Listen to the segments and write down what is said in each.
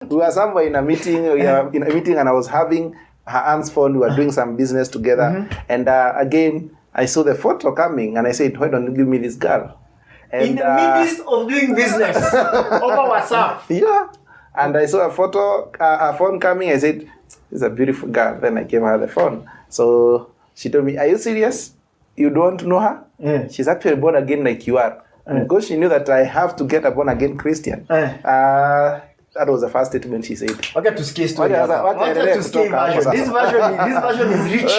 We were somewhere in a meeting, and I was having her aunt's phone. We were doing some business together. And again, I saw the photo coming and I said, why don't you give me this girl? And, in the midst of doing business over WhatsApp. Yeah. And I saw a photo, her phone coming. I said, it's a beautiful girl. Then I gave her the phone. So she told me, are you serious? You don't know her? Yeah. She's actually born again like you are. Because she knew that I have to get a born again Christian. That was the first statement she said. Okay, to scale story. To scale version. This version is rich.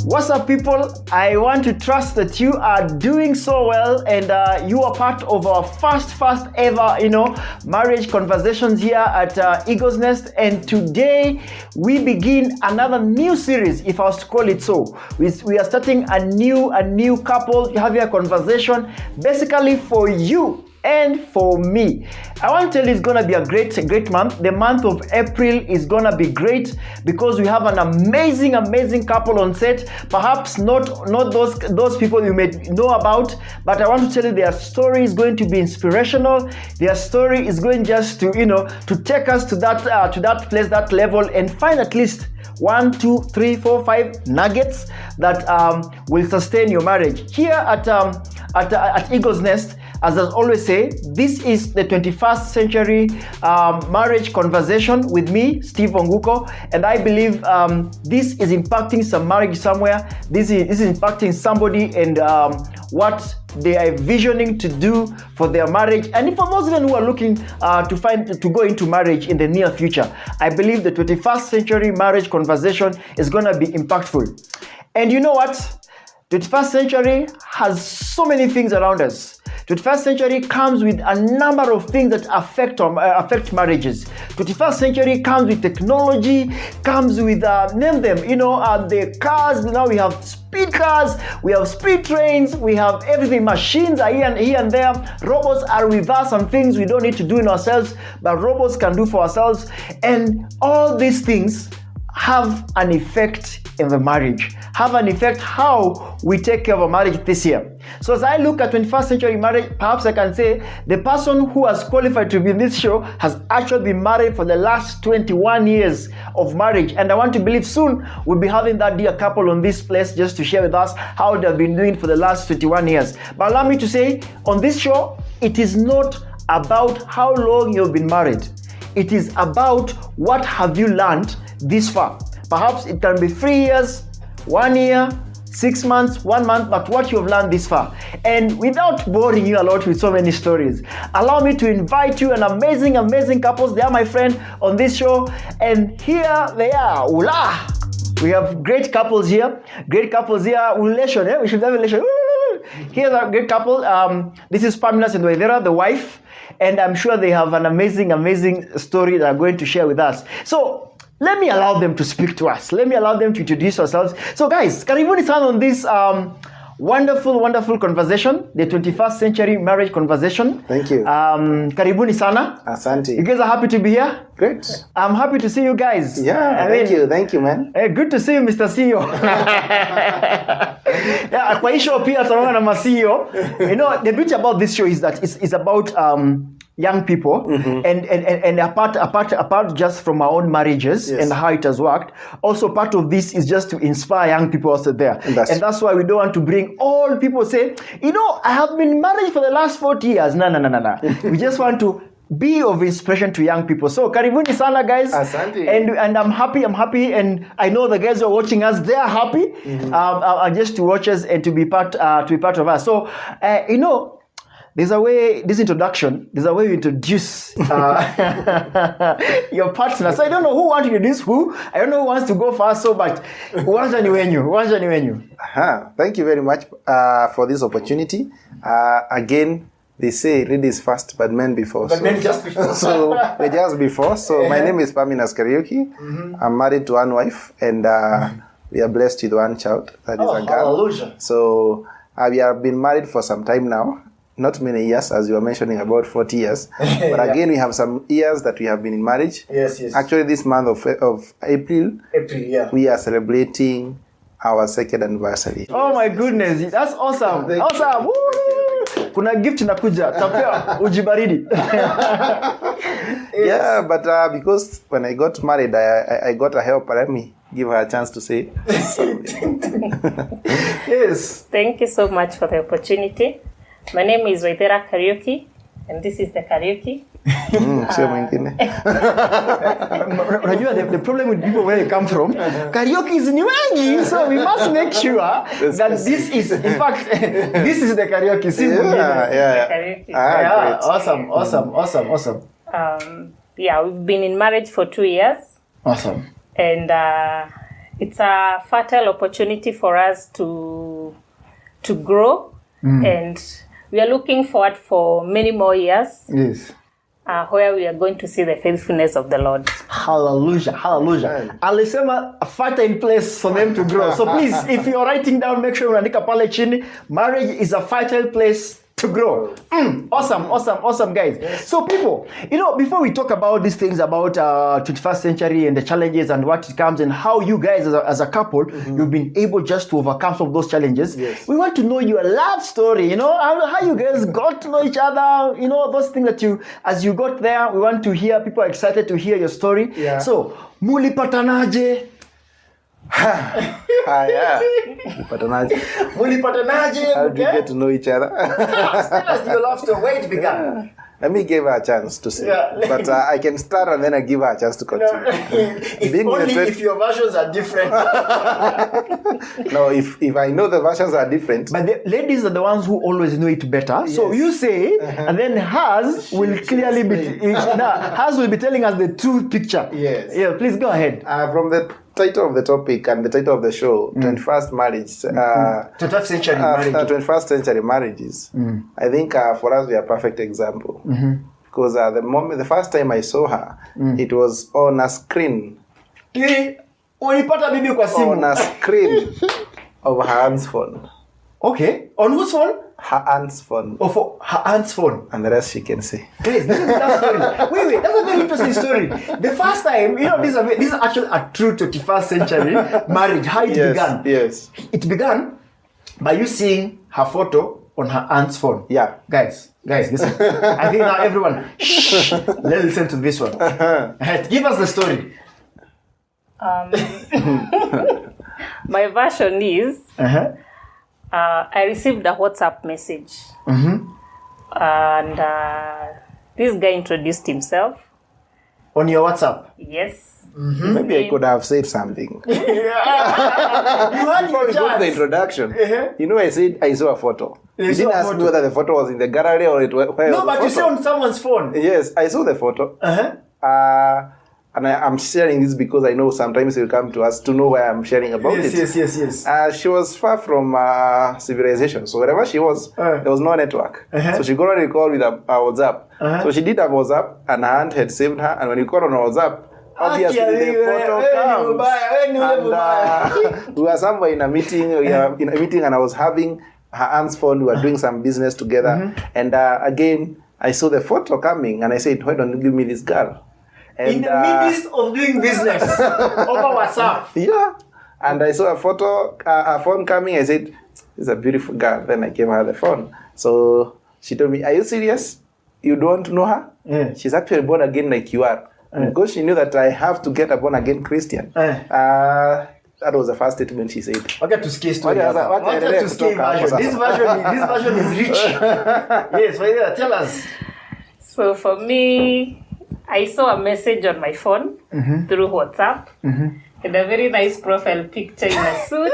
What's up, people? I want to trust that you are doing so well and you are part of our first ever, marriage conversations here at Eagle's Nest. And today we begin another new series, if I was to call it so. We are starting a new couple having a conversation basically for you and for me. I want to tell you it's gonna be a great month. The month of April is gonna be great because we have an amazing couple on set. Perhaps not those people you may know about, but I want to tell you their story is going to be inspirational. Their story is going just to take us to that place, that level, and find at least 1, 2, 3, 4, 5 nuggets that will sustain your marriage. Here at Eagle's Nest, as I always say, this is the 21st century marriage conversation with me, Steve Onguko, and I believe this is impacting some marriage somewhere. This is impacting somebody and what they are visioning to do for their marriage, and for those even who are looking to go into marriage in the near future. I believe the 21st century marriage conversation is going to be impactful. And you know what? 21st century has so many things around us. 21st century comes with a number of things that affect marriages. 21st century comes with technology, comes with name them, the cars. Now we have speed cars, we have speed trains, we have everything. Machines are here and there. Robots are with us, and things we don't need to do in ourselves, but robots can do for ourselves. And all these things have an effect in the marriage, have an effect how we take care of a marriage this year. So as I look at 21st century marriage, perhaps I can say the person who has qualified to be in this show has actually been married for the last 21 years of marriage. And I want to believe soon we'll be having that dear couple on this place just to share with us how they've been doing for the last 21 years. But allow me to say, on this show, it is not about how long you've been married. It is about what have you learned this far. Perhaps it can be 3 years, 1 year, 6 months, 1 month, but what you have learned this far. And without boring you a lot with so many stories, allow me to invite you an amazing couples. They are my friend on this show, and here they are. Ula! We have great couples here. Relation, we should have a relation. Here's a great couple. This is Pamela and Waithera, the wife, and I'm sure they have an amazing story that are going to share with us. So let me allow them to speak to us. Let me allow them to introduce ourselves. So guys, karibuni sana on this wonderful conversation, the 21st century marriage conversation. Thank you. Karibuni sana. Asante. You guys are happy to be here? Great. I'm happy to see you guys. Yeah, thank you, man. Good to see you, Mr. CEO. Yeah, kwa hii show pia tunaona na CEO. The beauty about this show is that it's about young people, and apart just from our own marriages, yes, and how it has worked. Also, part of this is just to inspire young people also there, and that's why we don't want to bring all people say, I have been married for the last 40 years. No. We just want to be of inspiration to young people. So karibuni sana guys. Asante. And I'm happy, and I know the guys who are watching us, they are happy just to watch us and to be part of us. So there's a way you introduce your partner. So I don't know who wants to introduce who. I don't know who wants to go first. So, but uwanja ni wenyu. Thank you very much for this opportunity. Again, they say ladies first, but men before. But men just before. So they just before. So my name is Kariukis. I'm married to one wife, and we are blessed with one child. That is a girl. Hallelujah. So we have been married for some time now. not many years, as you were mentioning, about 40 years. But again, we have some years that we have been in marriage. Yes, yes. Actually, this month of April, yeah. we are celebrating our second anniversary. Oh my goodness, that's awesome. Awesome. Woo! Kuna gift inakuja. Tapea ujibaridi. Yeah, but because when I got married, I got a helper. Let me give her a chance to say something. Yes. Thank you so much for the opportunity. My name is Kariukis, and this is the Kariuki. Sio mwingine. Unajua the problem with people where they come from, Kariukis ni wengi, so we must make sure that this is, in fact, this is the Kariuki. Yeah. Kariuki. Awesome. Yeah, we've been in marriage for 2 years. Awesome. And it's a fertile opportunity for us to grow, and we are looking forward for many more years. Yes. Where we are going to see the faithfulness of the Lord. Hallelujah. Alisema a fertile place for them to grow. So please, if you're writing down, make sure unaandika pale chini. Marriage is a fertile place to grow. Awesome, guys. Yes. So people, before we talk about these things about 21st century and the challenges and what it comes and how you guys as a couple, you've been able just to overcome some of those challenges. Yes. We want to know your love story, how you guys got to know each other, those things that as you got there, we want to hear, people are excited to hear your story. Yeah. So, mulipatanaje? Yeah. Mulipatanaje? How do you get to know each other? Tell us your love story, where it began. Let me give her a chance to say. Yeah. But I can start and then I give her a chance to continue. If your versions are different. No, if I know the versions are different. But the ladies are the ones who always know it better. Yes. So you say, and then hers will clearly be hers will be telling us the true picture. Yes. Yeah, please go ahead. From the title of the topic and the title of the show, 21st marriage. 21st century marriage. 21st century marriages. I think for us we are a perfect example. Because the first time I saw her, it was on a screen. On a screen of her aunt's phone. Okay. On whose phone? Her aunt's phone. Oh, for her aunt's phone. And the rest she can say. Guys, this is that story. Wait, that's a very interesting story. The first time, this is actually a true 21st century marriage. How it began. Yes. It began by you seeing her photo on her aunt's phone. Yeah. Guys, listen. I think now everyone, let's listen to this one. Give us the story. My version is, I received a WhatsApp message. And this guy introduced himself. On your WhatsApp? Yes. Maybe I could have said something. You had Before we got the introduction, I said I saw a photo. You didn't ask me whether the photo was in the gallery or where was the but photo. you saw on someone's phone. Yes, I saw the photo. And I'm sharing this because I know sometimes you'll come to us to know why I'm sharing about it. Yes. She was far from civilization. So wherever she was, there was no network. So she got on a call with a WhatsApp. So she did a WhatsApp and her aunt had saved her. And when you call on WhatsApp, obviously the photo comes. And we were somewhere in a meeting. And I was having her aunt's phone. We were doing some business together. And again, I saw the photo coming and I said, why don't you give me this girl? And, in the midst of doing business over WhatsApp. Yeah. And I saw a phone coming. I said, it's a beautiful girl. Then I gave her the phone. So she told me, are you serious? You don't know her? Yeah. She's actually born again like you are. And because she knew that I have to get a born again Christian. That was the first statement she said. Okay, to scale story. This version is rich. Yes, tell us. So for me, I saw a message on my phone through WhatsApp. And a very nice profile picture in a suit.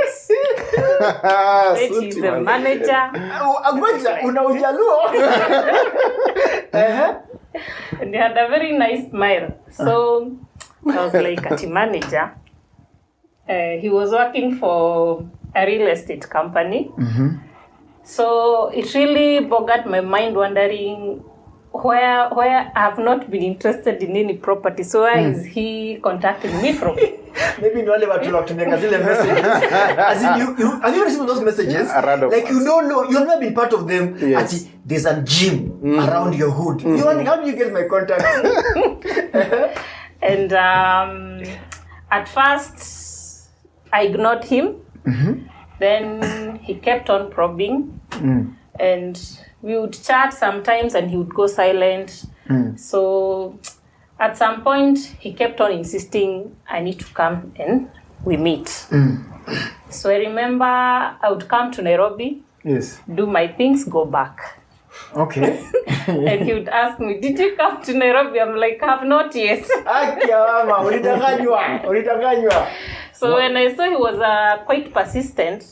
She's the manager. And he had a very nice smile. So I was like, at manager. He was working for a real estate company. So it really bogged my mind wondering where I have not been interested in any property. So where is he contacting me from? Maybe no watu wakutumia zile messages. As in you have you received those messages? Like you don't know, you've never been part of them. Yes. There's a gym around your hood. How do you get my contact? And at first, I ignored him. Then he kept on probing. And we would chat sometimes and he would go silent. So at some point, he kept on insisting, I need to come and we meet. So I remember I would come to Nairobi, do my things, go back. Okay. And he would ask me, did you come to Nairobi? I'm like, I have not yet. So when I saw he was quite persistent,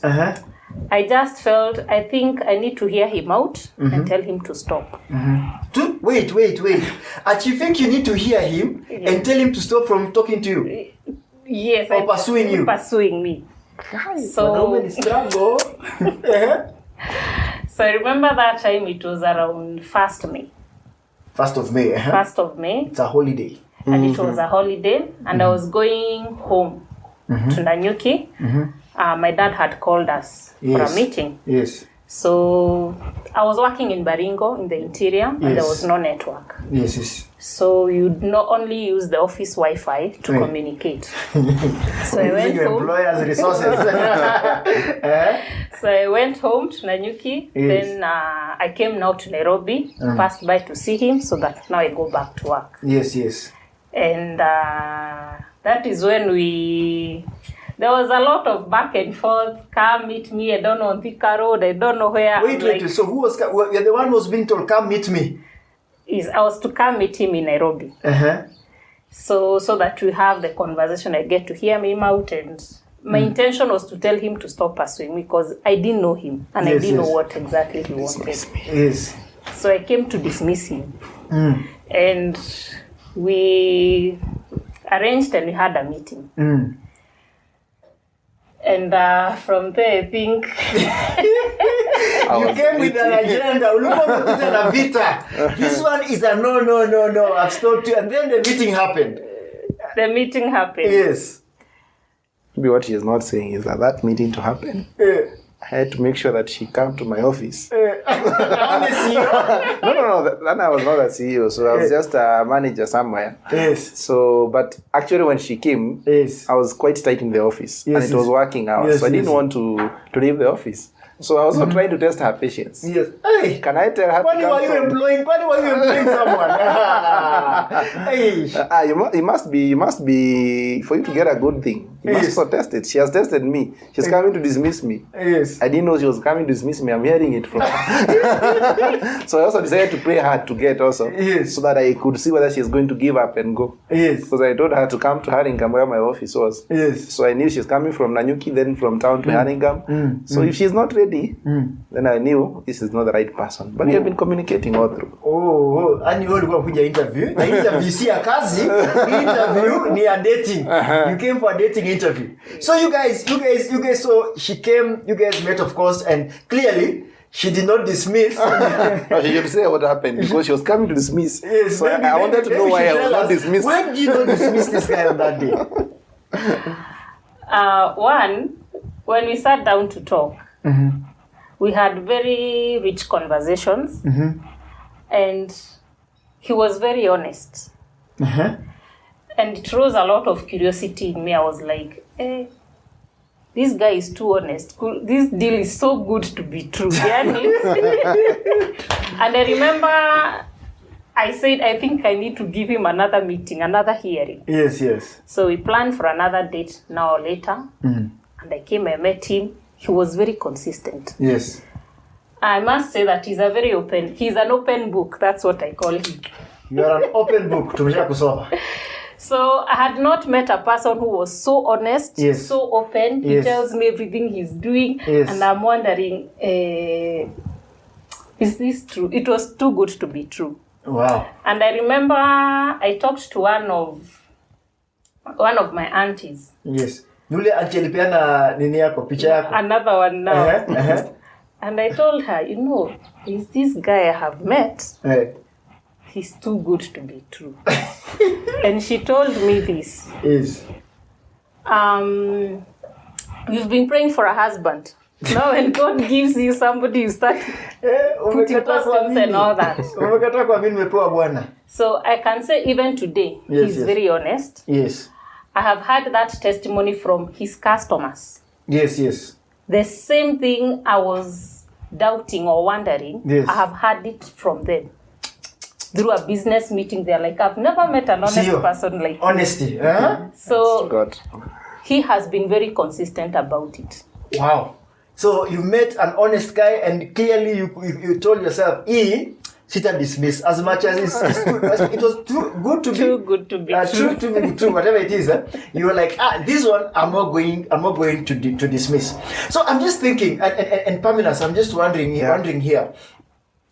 I just felt, I think I need to hear him out and tell him to stop. Wait. You think you need to hear him and tell him to stop from talking to you? Yes. Or pursuing you? Pursuing me. So I remember that time it was around 1st May. 1st of May. 1st of May. It's a holiday. And it was a holiday. And I was going home to Nanyuki. My dad had called us for a meeting. Yes. So I was working in Baringo in the interior and there was no network. Yes. So you'd not only use the office Wi-Fi to communicate. So I went home. Employers' resources. So I went home to Nanyuki. Then I came now to Nairobi, passed by to see him so that now I go back to work. Yes. And that is when there was a lot of back and forth. Come meet me. I don't know on Thika Road. I don't know where. Wait. So who was you're the one who was being told, come meet me? I was to come meet him in Nairobi. So that we have the conversation. I get to hear him out, and my intention was to tell him to stop pursuing me because I didn't know him and I didn't know what exactly he wanted. Yes. So I came to dismiss him, and we arranged and we had a meeting. And from there, I think you came with an agenda. This one is a no. I've stopped you. And then the meeting happened. Yes. Maybe what he is not saying is that meeting to happen, I had to make sure that she come to my office. I'm the CEO. No. Then I was not a CEO, so I was just a manager somewhere. Yes. So, but actually when she came, I was quite tight in the office, and it was working hours, so I didn't want to leave the office. So I was also trying to test her patience. Yes. Hey, can I tell her? Why were you employing someone? You must be for you to get a good thing. You must also test it. She has tested me. She's coming to dismiss me. Yes. I didn't know she was coming to dismiss me. I'm hearing it from her. So I also decided to play hard to get also, so that I could see whether she's going to give up and go. Yes. Because I told her to come to Haringam where my office was. Yes. So I knew she's coming from Nanyuki, then from town to Haringam. So if she's not ready, then I knew this is not the right person. But we have been communicating all through. And you go for the interview. The interview see a kazi. Interview ni a dating. You came for a dating interview. So you guys. So she came. You guys met, of course, and clearly she did not dismiss. No, she should say what happened because she was coming to dismiss. Yes. So I wanted to know why I was not dismissed. Why did you not dismiss this guy on that day? One, when we sat down to talk, we had very rich conversations, and he was very honest. And it rose a lot of curiosity in me. I was like, this guy is too honest. This deal is so good to be true. And I remember I said, I think I need to give him another meeting, another hearing. Yes. So we planned for another date now or later. And I came and met him. He was very consistent. Yes. I must say that he's an open book. That's what I call him. You are an open book. So I had not met a person who was so honest, so open. He tells me everything he's doing. And I'm wondering, is this true? It was too good to be true. Wow. And I remember I talked to one of my aunties. Yes. Another one now. And I told her, is this guy I have met? He's too good to be true. And she told me this. Yes. You've been praying for a husband. Now when God gives you somebody, you start putting costumes and all that. So I can say even today, he's very honest. Yes. I have had that testimony from his customers. Yes. The same thing I was doubting or wondering, I have had it from them. Through a business meeting, they're like, I've never met an honest person like honesty. Huh? So he has been very consistent about it. Wow. So you met an honest guy and clearly you told yourself, sit and dismiss as much as it's good. It was too good to too good to be true. Too good to be true, whatever it is. You were like, this one I'm not going to dismiss. So I'm just thinking, and Pamela, I'm just wondering here.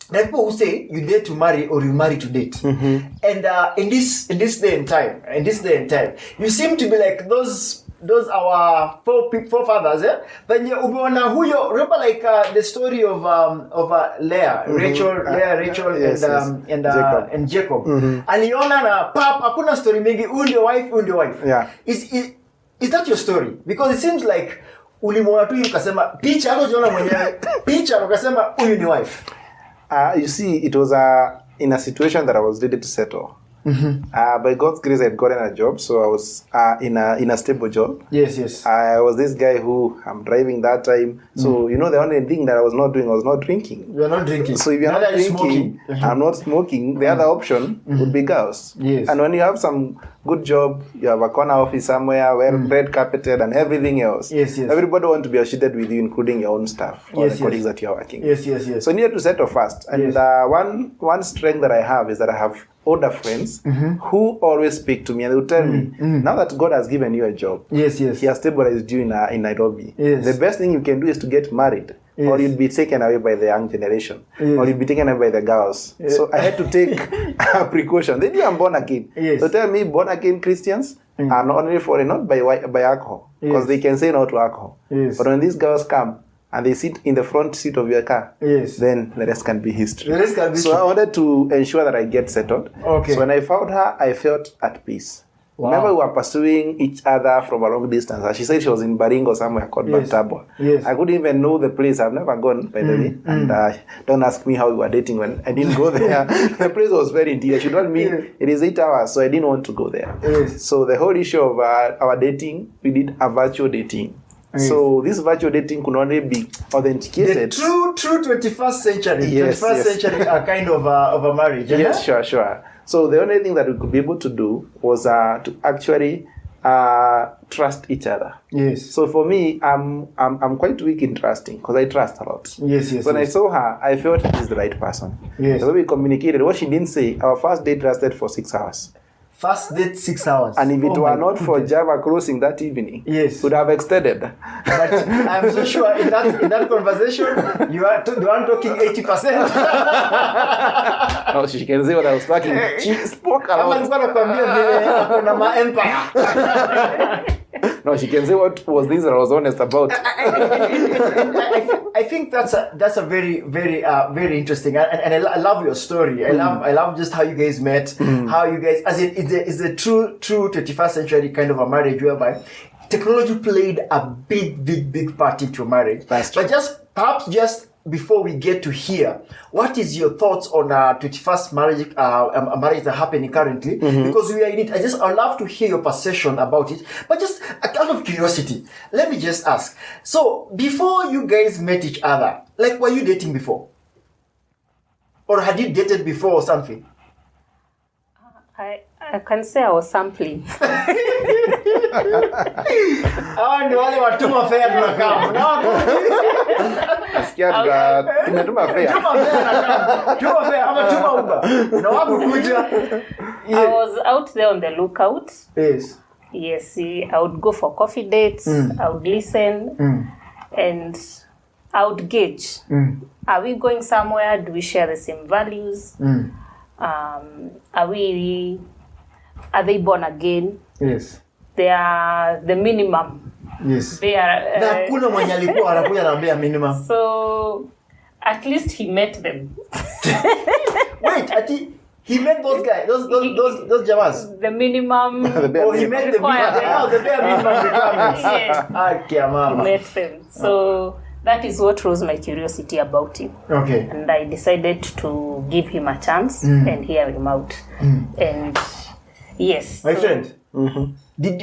There are people who say you date to marry or you marry to date. Mm-hmm. And in this day and time, you seem to be like those our forefathers, But remember like the story of Leah, Rachel and Jacob. Mm-hmm. Aliona na pap hakuna story mingi undio wife. Yeah. Is that your story? Because it seems like ulimwona tu ukasema picha hapo jiona mwenyewe picha ukasema huyu ni wife. You see, it was in a situation that I was ready to settle. Mm-hmm. By God's grace, I had gotten a job, so I was in a stable job. Yes. I was this guy who I'm driving that time. So the only thing that I was not doing was not drinking. You're not drinking. So if you're not drinking, I'm not smoking. The other option would be girls. Yes. And when you have some good job, you have a corner office somewhere, red carpeted and everything else. Yes. Everybody want to be associated with you, including your own staff or the colleagues that you're working. Yes. So you need to settle first. And one strength that I have is that I have older friends who always speak to me and they will tell me, now that God has given you a job, He has stabilized you in Nairobi. Yes. The best thing you can do is to get married. Yes. Or you'll be taken away by the young generation. Yes. Or you'll be taken away by the girls. Yes. So I had to take a precaution. They knew I'm born again. Yes. So tell me, born again Christians are not only fallen not by alcohol, because they can say no to alcohol. Yes. But when these girls come and they sit in the front seat of your car, then the rest can be history. So I wanted to ensure that I get settled. Okay. So when I found her, I felt at peace. Wow. Remember, we were pursuing each other from a long distance. And she said she was in Baringo somewhere called Bantabwa. Yes. I couldn't even know the place. I've never gone, by the way. And don't ask me how we were dating when I didn't go there. The place was very interior. She told me it is 8 hours, so I didn't want to go there. Yes. So the whole issue of our dating, we did a virtual dating. Yes. So this virtual dating could only be authenticated. The true 21st century. 21st century kind of a marriage. Yes, sure. So the only thing that we could be able to do was to actually trust each other. Yes. So for me, I'm quite weak in trusting because I trust a lot. Yes. When I saw her, I felt this is the right person. Yes. The way we communicated, what she didn't say, our first date lasted for 6 hours. First date 6 hours. And if it were not for Java closing that evening, would have extended. But I'm so sure in that conversation, you aren't talking 80%. No, she can say what I was talking. She spoke a lot. No, she can say what was this that I was honest about. I think that's a very very interesting and I love your story. I love just how you guys met, how you guys it's a true 21st century kind of a marriage whereby technology played a big part into your marriage. That's true. But perhaps before we get to here, what is your thoughts on 21st marriage that happening currently? Because we are in it. I'd love to hear your perception about it. But just out of curiosity, let me just ask. So before you guys met each other, like were you dating before? Or had you dated before or something? I can say I was sampling. Ndio wale watuma fare tunakam. Nasikia tumetuma fare. Tuma fare ama tuma Uber. Na wapo kuja. I was out there on the lookout. Yes. Yes, I would go for coffee dates. I would listen. And I would gauge. Are we going somewhere? Do we share the same values? Are they born again? Yes. They are the minimum. Yes. They are. Hakuna mwenye alikuwa anakuja anambia minimum. So at least he met them. Wait, He met those guys, those jamas. The minimum. He met the bare minimum requirements. Yes. He met them. So that is what rose my curiosity about him. Okay. And I decided to give him a chance and hear him out. And yes. My friend.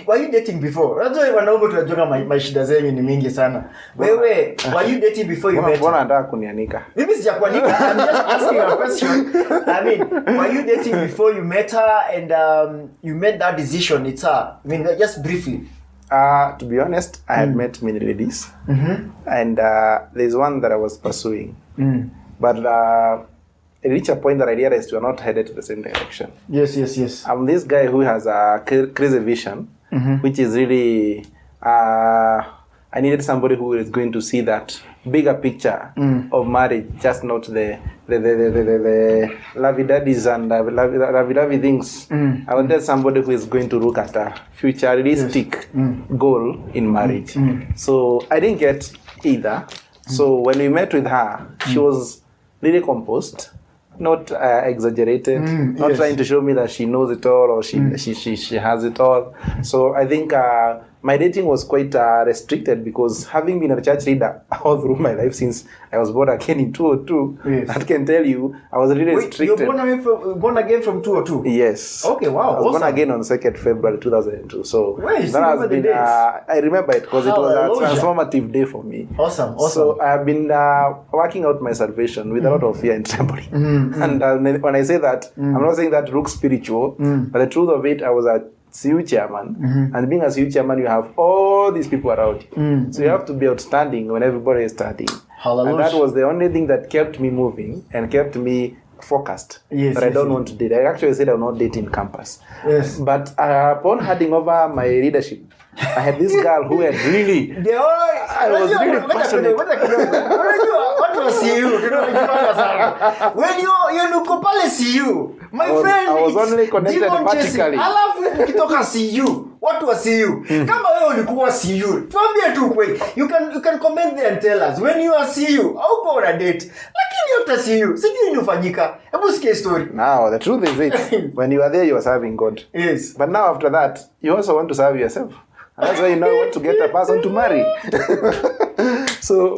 Were you dating before? Unajua wanaume tunajua maisha zenyu ni mingi sana. Wewe, were you dating before you met? Mbona nataka kunianika? Mimi sijakuanika. I'm just asking a question. I mean, were you dating before you met her and you made that decision? It's her. I mean, just briefly. To be honest, I had met many ladies. And there's one that I was pursuing. But it reached a point that I realized we are not headed to the same direction. Yes. I'm this guy who has a crazy vision, which is really, I needed somebody who is going to see that bigger picture of marriage, just not the lovey-dovey and lovey-dovey things. I wanted somebody who is going to look at a futuristic goal in marriage. So I didn't get either. So when we met with her, she was really composed. Not exaggerated, not trying to show me that she knows it all or she has it all. So I think my dating was quite restricted because having been a church leader all through my life since I was born again in 2002, that can tell you I was really restricted. You're born again from 2002? Yes. Okay, wow. I was born again on 2nd February 2002. So that has been, I remember it because it was a transformative day for me. Awesome. So I have been working out my salvation with a lot of fear and trembling. And when I say that, I'm not saying that looks spiritual, but the truth of it, I was a CU chairman, and being a CU chairman, you have all these people around you. So you have to be outstanding when everybody is studying. Hallelujah. And that was the only thing that kept me moving and kept me focused. I don't want to date. I actually said I will not date in campus. But upon handing over my leadership, I had this girl who had really... I was really passionate. What was CU? When you look pale CU, my friend, I was only connected vertically. Alafu ukitoka CU, what was CU? Kama wewe ulikuwa CU, tuambie tu kweli. You can comment there and tell us when you are CU, hauko on a date. Lakini after CU, sijui inafanyika. Hebu sikia story. Now, the truth is it. When you are there, you are serving God. Yes. But now after that, you also want to serve yourself. And that's why you now want to get a person to marry. So,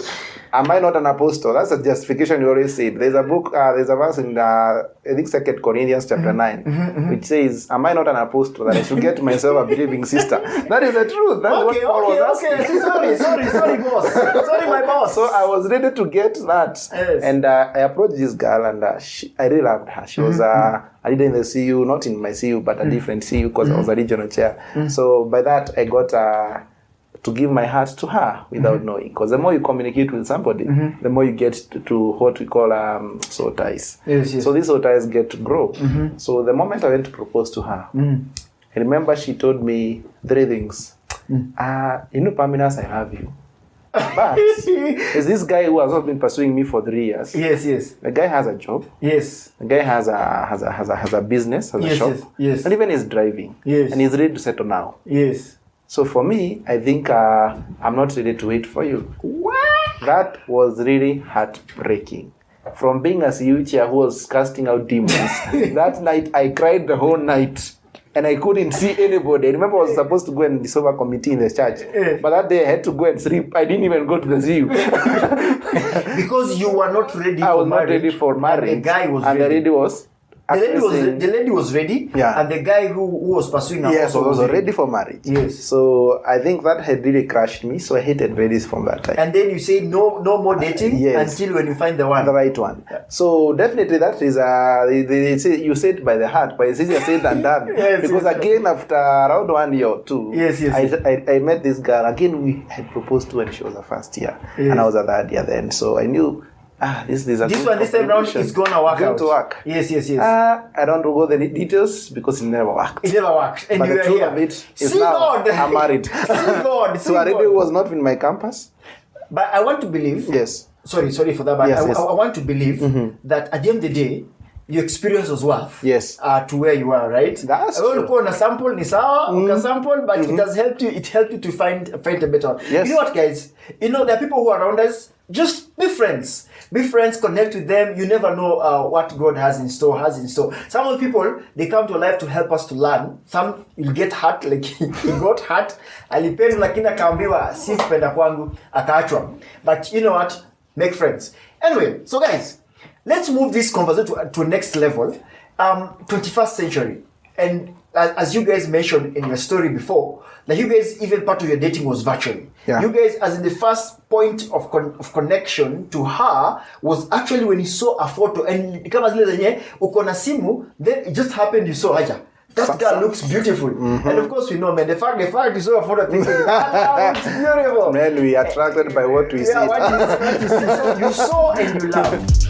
am I not an apostle? That's a justification you always say. There's a book, there's a verse in, I think, 2 Corinthians chapter 9, which says, am I not an apostle that I should get myself a believing sister? That is the truth. That's what Paul was asking. Sorry, boss. Sorry, my boss. So, I was ready to get that. Yes. And I approached this girl, and I really loved her. She was a leader in the CU, not in my CU, but a different CU, because I was a regional chair. So, by that, I got... to give my heart to her without knowing. Because the more you communicate with somebody, the more you get to what we call soul ties. Yes. So these soul ties get to grow. So the moment I went to propose to her, I remember she told me 3 things. Paminus, I love you. But there's this guy who has not been pursuing me for 3 years. Yes. The guy has a job. Yes. The guy has a business, has a shop. Yes. And even is driving. Yes. And he's ready to settle now. Yes. So for me, I think I'm not ready to wait for you. What? That was really heartbreaking. From being a CU chair who was casting out demons, that night I cried the whole night. And I couldn't see anybody. I remember I was supposed to go and dissolve a committee in the church. But that day I had to go and sleep. I didn't even go to the CU. Because you were not ready for marriage. I was not ready for marriage. And the guy was ready. And the lady was... The lady was ready, and the guy who was pursuing her was ready for marriage. Yes. So I think that had really crushed me. So I hated ladies from that time. And then you say no more dating until when you find the right one. So definitely that is they say you said by the heart, but it's easier said than done. Because again after around 1 year or 2, I met this girl again. We had proposed to her, and she was a first year, and I was a third year then. So I knew. This time round is gonna work out. To work. Yes. I don't go the details because it never worked. And but the truth of it is now I'm married. So Arede was not in my campus. But I want to believe. Yes. Sorry for that. But I want to believe that at the end of the day, your experience was worth to where you are, right? That's true. On a sample, sample, but it has helped you. It helped you to find a better one. Yes. You know what, guys? There are people who are around us just be friends. Be friends, connect with them. You never know what God has in store. Some of the people, they come to life to help us to learn. Some will get hurt, like he got hurt. Alipenda lakini akaambiwa si kupenda kwangu akaachwa. But you know what? Make friends. Anyway, so guys, let's move this conversation to next level. 21st century. And as you guys mentioned in your story before, that you guys, even part of your dating was virtually. Yeah. You guys, as in the first point of connection to her was actually when you saw a photo, and kama zile zenye uko na simu, then it just happened you saw her. That girl looks beautiful. Mm-hmm. And of course we know, man, the fact you saw a photo thinking, it's beautiful. Man, we are attracted by what we see. What you see. So you saw and you love.